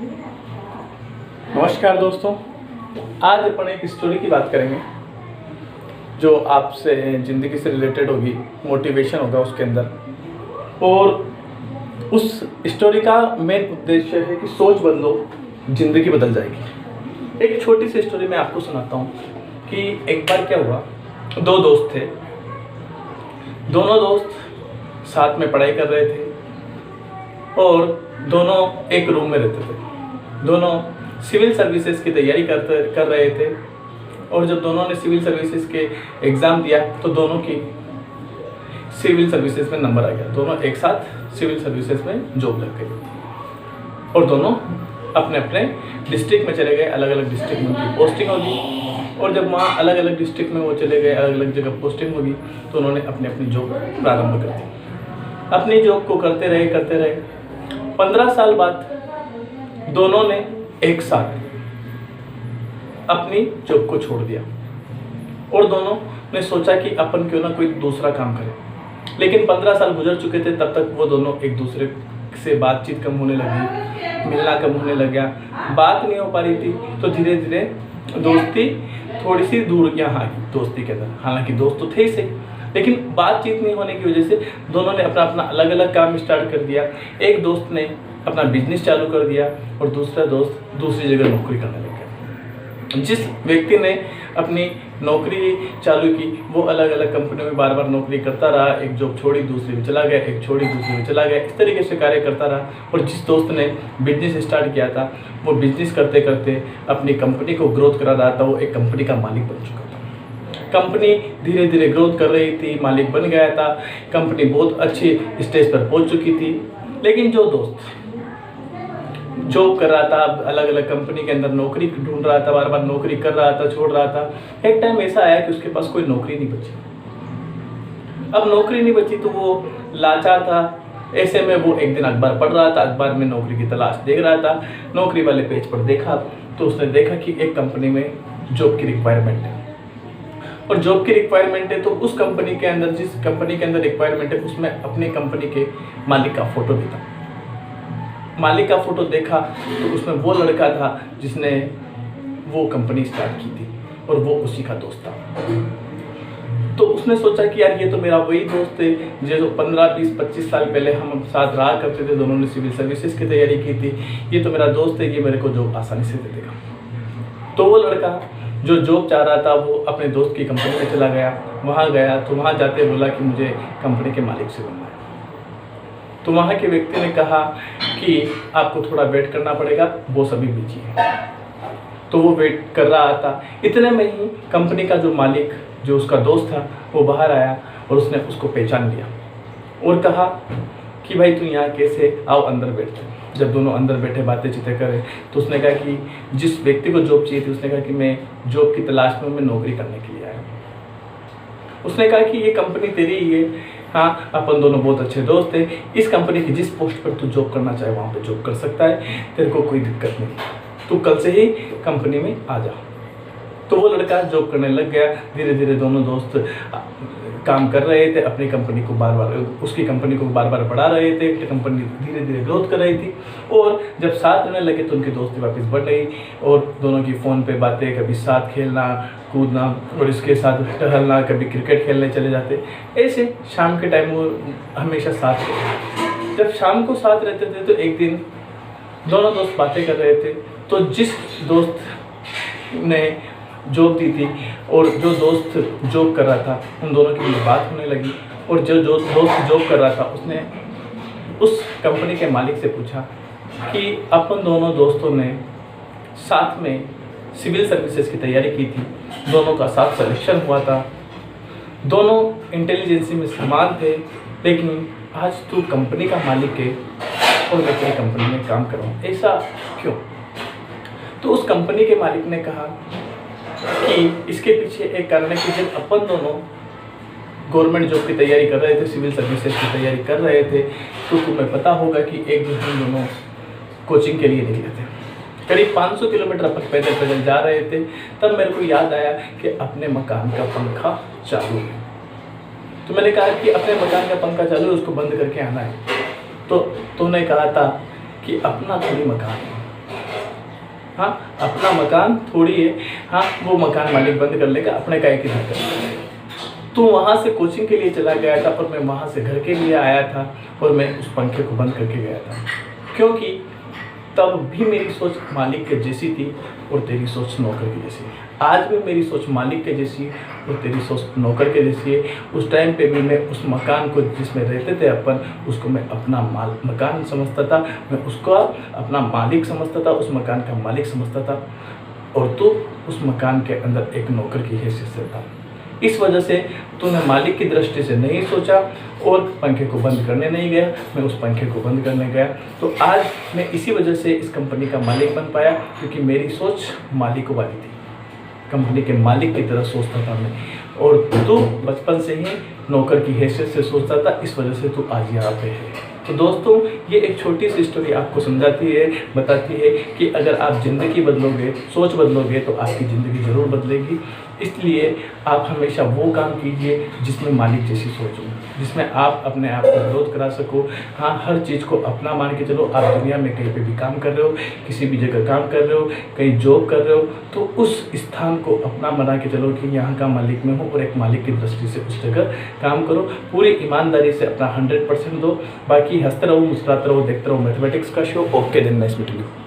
नमस्कार दोस्तों, आज अपन एक स्टोरी की बात करेंगे जो आपसे ज़िंदगी से रिलेटेड होगी, मोटिवेशन होगा उसके अंदर। और उस स्टोरी का मेन उद्देश्य है कि सोच बदलो, ज़िंदगी बदल जाएगी। एक छोटी सी स्टोरी मैं आपको सुनाता हूँ कि एक बार क्या हुआ। दो दोस्त थे, दोनों दोस्त साथ में पढ़ाई कर रहे थे और दोनों एक रूम में रहते थे। दोनों सिविल सर्विसेज की तैयारी कर रहे थे और जब दोनों ने सिविल सर्विसेज के एग्ज़ाम दिया तो दोनों की सिविल सर्विसेज में नंबर आ गया। दोनों एक साथ सिविल सर्विसेज में जॉब लग गई और दोनों अपने अपने डिस्ट्रिक्ट में चले गए। अलग अलग डिस्ट्रिक्ट में उनकी पोस्टिंग होगी और जब वहाँ अलग अलग डिस्ट्रिक्ट में वो चले गए, अलग अलग जगह पोस्टिंग होगी, तो उन्होंने अपनी अपनी जॉब प्रारंभ कर दी। अपनी जॉब को करते रहे। 15 साल बाद दोनों ने एक साथ अपनी जॉब को छोड़ दिया और दोनों ने सोचा कि अपन क्यों ना कोई दूसरा काम करें। लेकिन 15 साल गुजर चुके थे, तब तक वो दोनों एक दूसरे से बातचीत कम होने लगी, मिलना कम होने लग गया, बात नहीं हो पा रही थी। तो धीरे धीरे दोस्ती थोड़ी सी दूर यहाँ आ गई दोस्ती के अंदर। हालांकि दोस्त तो थे ही सही, लेकिन बातचीत नहीं होने की वजह से दोनों ने अपना अपना अलग अलग काम स्टार्ट कर दिया। एक दोस्त ने अपना बिजनेस चालू कर दिया और दूसरा दोस्त दूसरी जगह नौकरी करने लग गया। जिस व्यक्ति ने अपनी नौकरी चालू की वो अलग अलग कंपनियों में बार बार नौकरी करता रहा। एक जॉब छोड़ी, दूसरी में चला गया, एक छोड़ी, दूसरी में चला गया। इस तरीके से कार्य करता रहा। और जिस दोस्त ने बिजनेस स्टार्ट किया था वो बिजनेस करते करते अपनी कंपनी को ग्रोथ करा रहा था। वो एक कंपनी का मालिक बन चुका था। कंपनी धीरे धीरे ग्रोथ कर रही थी, मालिक बन गया था। कंपनी बहुत अच्छी स्टेज पर पहुंच चुकी थी। लेकिन जो दोस्त जॉब कर रहा था, अलग अलग कंपनी के अंदर नौकरी ढूंढ रहा था, बार बार नौकरी कर रहा था, छोड़ रहा था, एक टाइम ऐसा आया कि उसके पास कोई नौकरी नहीं बची। अब नौकरी नहीं बची तो वो लाचार था। ऐसे में वो एक दिन अखबार पढ़ रहा था, अखबार में नौकरी की तलाश देख रहा था। नौकरी वाले पेज पर देखा तो उसने देखा कि एक कंपनी में जॉब की रिक्वायरमेंट है और जॉब की रिक्वायरमेंट है तो उस कंपनी के अंदर, जिस कंपनी के अंदर रिक्वायरमेंट है, उसमें अपनी कंपनी के मालिक का फोटो भी था। मालिक का फोटो देखा तो उसमें वो लड़का था जिसने वो कंपनी स्टार्ट की थी और वो उसी का दोस्त था। तो उसने सोचा कि यार ये तो मेरा वही दोस्त है जो 15, 20, 25 साल पहले हम साथ रहा करते थे। दोनों ने सिविल सर्विसेज की तैयारी की थी। ये तो मेरा दोस्त है, ये मेरे को जॉब आसानी से दे देगा। तो वो लड़का जो जॉब चाह रहा था वो अपने दोस्त की कंपनी में चला गया। वहाँ गया तो वहाँ जाते बोला कि मुझे कंपनी के मालिक से बनना है। तो वहाँ के व्यक्ति ने कहा कि आपको थोड़ा वेट करना पड़ेगा, वो सभी बिजी है। तो वो वेट कर रहा था। इतने में ही कंपनी का जो मालिक, जो उसका दोस्त था, वो बाहर आया और उसने उसको पहचान लिया और कहा कि भाई तू यहाँ कैसे, आओ अंदर बैठते। जब दोनों अंदर बैठे बातें चीतें करे तो उसने कहा कि जिस व्यक्ति को जॉब चाहिए थी उसने कहा कि मैं जॉब की तलाश में, मैं नौकरी करने के लिए आया। उसने कहा कि ये कंपनी तेरी ही है, हाँ अपन दोनों बहुत अच्छे दोस्त हैं। इस कंपनी की जिस पोस्ट पर तू जॉब करना चाहे वहाँ पे जॉब कर सकता है, तेरे को कोई दिक्कत नहीं, तू कल से ही कंपनी में आ जा। तो वो लड़का जॉब करने लग गया। धीरे धीरे दोनों दोस्त काम कर रहे थे, अपनी कंपनी को बार बार, उसकी कंपनी को बार बार बढ़ा रहे थे। कंपनी धीरे धीरे ग्रोथ कर रही थी और जब साथ रहने लगे तो उनकी दोस्ती वापस बढ़ गई और दोनों की फ़ोन पे बातें, कभी साथ खेलना कूदना और इसके साथ टहलना, कभी क्रिकेट खेलने चले जाते। ऐसे शाम के टाइम वो हमेशा साथ रहते। जब शाम को साथ रहते थे तो एक दिन दोनों दोस्त बातें कर रहे थे। तो जिस दोस्त ने जॉब दी थी और जो दोस्त जॉब कर रहा था, उन दोनों की बात होने लगी। और जो दोस्त जॉब कर रहा था उसने उस कंपनी के मालिक से पूछा कि अपन दोनों दोस्तों ने साथ में सिविल सर्विसेज की तैयारी की थी, दोनों का साथ सिलेक्शन हुआ था, दोनों इंटेलिजेंसी में समान थे, लेकिन आज तू कंपनी का मालिक है और मैं तेरी कंपनी में काम कर रहा हूँ, ऐसा क्यों? तो उस कंपनी के मालिक ने कहा कि इसके पीछे एक कारण है कि जब अपन दोनों गवर्नमेंट जॉब की तैयारी कर रहे थे, सिविल सर्विसेज की तैयारी कर रहे थे, तो तुम्हें पता होगा कि एक दिन हम दोनों कोचिंग के लिए निकले थे। करीब 500 किलोमीटर अपन पैदल पैदल जा रहे थे। तब मेरे को याद आया कि अपने मकान का पंखा चालू है। तो मैंने कहा कि अपने मकान का पंखा चालू है, उसको बंद करके आना है। तो तूने कहा था कि अपना थोड़ी मकान है, हाँ, अपना मकान थोड़ी है, हाँ वो मकान मालिक बंद कर लेगा, अपने काय की दिक्कत। तो वहाँ से कोचिंग के लिए चला गया था और मैं वहाँ से घर के लिए आया था और मैं उस पंखे को बंद करके गया था, क्योंकि तब भी मेरी सोच मालिक के जैसी थी और तेरी सोच नौकर की जैसी है। आज भी मेरी सोच मालिक के जैसी और तेरी सोच नौकर के जैसी है। उस टाइम पे भी मैं उस मकान को जिसमें रहते थे अपन, उसको मैं अपना मकान समझता था, मैं उसको अपना मालिक समझता था, उस मकान का मालिक समझता था, और तू उस मकान के अंदर एक नौकर की हैसियत से था। इस वजह से तूने मालिक की दृष्टि से नहीं सोचा और पंखे को बंद करने नहीं गया, मैं उस पंखे को बंद करने गया। तो आज मैं इसी वजह से इस कंपनी का मालिक बन पाया, क्योंकि मेरी सोच मालिक वाली थी, कंपनी के मालिक की तरह सोचता था मैं, और तू बचपन से ही नौकर की हैसियत से सोचता था, इस वजह से तू आज यहाँ पे है। तो दोस्तों, ये एक छोटी सी स्टोरी आपको समझाती है, बताती है कि अगर आप ज़िंदगी बदलोगे, सोच बदलोगे, तो आपकी ज़िंदगी ज़रूर बदलेगी। इसलिए आप हमेशा वो काम कीजिए जिसमें मालिक जैसी सोच हो, जिसमें आप अपने आप को ग्रोथ करा सको। हाँ, हर चीज़ को अपना मान के चलो। आप दुनिया में कहीं पे भी काम कर रहे हो, किसी भी जगह काम कर रहे हो, कहीं जॉब कर रहे हो, तो उस स्थान को अपना बना के चलो कि यहाँ का मालिक मैं हूँ, और एक मालिक की दृष्टि से उस जगह काम करो। पूरी ईमानदारी से अपना 100% दो। बाकी हंसते रहो, मुस्कुराते रहो, देखते रहो मैथमेटिक्स का show. Okay, then nice meeting you.